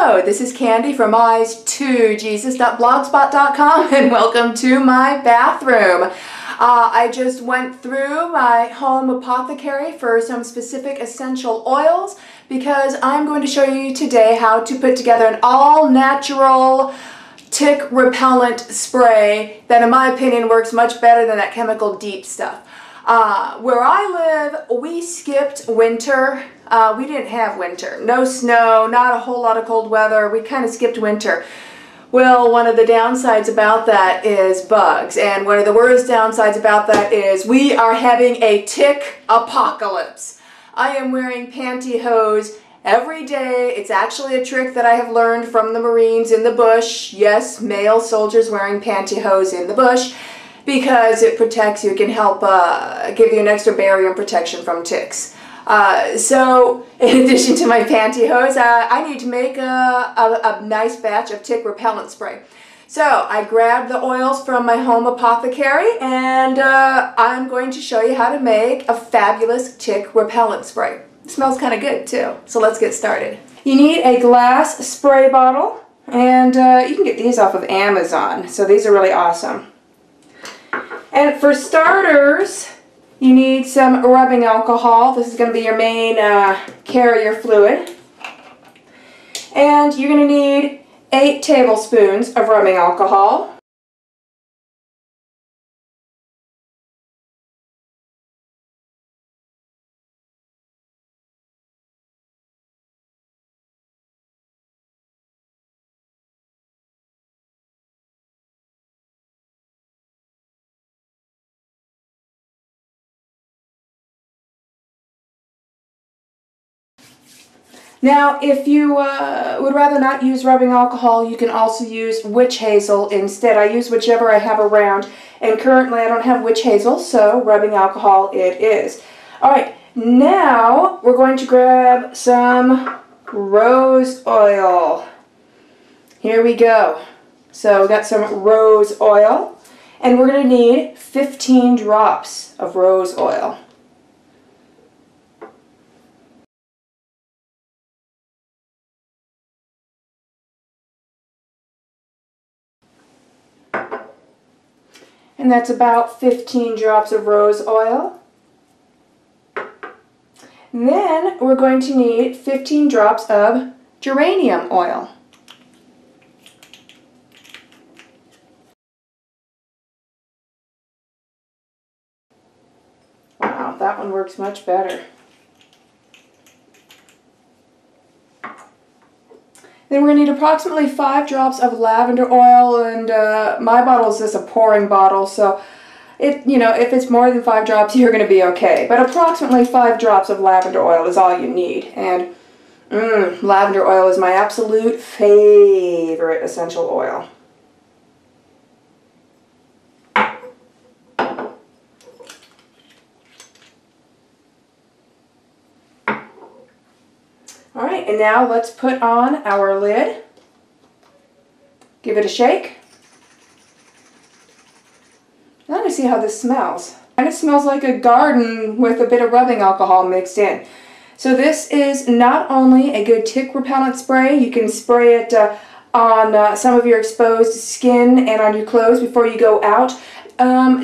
Hello, this is Candy from eyes2jesus.blogspot.com and welcome to my bathroom. I just went through my home apothecary for some specific essential oils because I'm going to show you today how to put together an all-natural tick repellent spray that in my opinion works much better than that chemical deep stuff. Where I live, we skipped winter. We didn't have winter. No snow, not a whole lot of cold weather. We kind of skipped winter. Well, one of the downsides about that is bugs. And one of the worst downsides about that is we are having a tick apocalypse. I am wearing pantyhose every day. It's actually a trick that I have learned from the Marines in the bush. Yes, male soldiers wearing pantyhose in the bush, because it protects you. It can help give you an extra barrier and protection from ticks. So in addition to my pantyhose, I need to make a nice batch of tick repellent spray. So I grabbed the oils from my home apothecary and I'm going to show you how to make a fabulous tick repellent spray. It smells kind of good too. So let's get started. You need a glass spray bottle, and you can get these off of Amazon. So these are really awesome. And for starters, you need some rubbing alcohol. This is going to be your main carrier fluid. And you're going to need 8 tablespoons of rubbing alcohol. Now, if you would rather not use rubbing alcohol, you can also use witch hazel instead. I use whichever I have around, and currently I don't have witch hazel, so rubbing alcohol it is. Alright, now we're going to grab some rose oil. Here we go. So we got some rose oil, and we're going to need 15 drops of rose oil. And that's about 15 drops of rose oil. And then we're going to need 15 drops of geranium oil. Wow, that one works much better. Then we're going to need approximately 5 drops of lavender oil, and my bottle is just a pouring bottle, so if it's more than 5 drops, you're going to be okay. But approximately 5 drops of lavender oil is all you need, and lavender oil is my absolute favorite essential oil. Alright, and now let's put on our lid. Give it a shake. Now to see how this smells. And it smells like a garden with a bit of rubbing alcohol mixed in. So this is not only a good tick repellent spray, you can spray it on some of your exposed skin and on your clothes before you go out.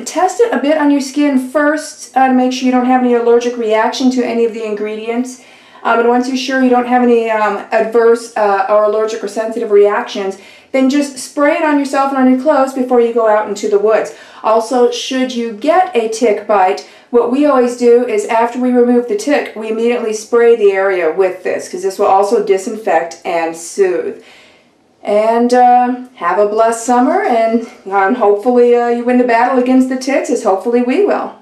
Test it a bit on your skin first to make sure you don't have any allergic reaction to any of the ingredients. And once you're sure you don't have any adverse or allergic or sensitive reactions, then just spray it on yourself and on your clothes before you go out into the woods. Also, should you get a tick bite, what we always do is after we remove the tick, we immediately spray the area with this, because this will also disinfect and soothe. And have a blessed summer, and hopefully you win the battle against the ticks, as hopefully we will.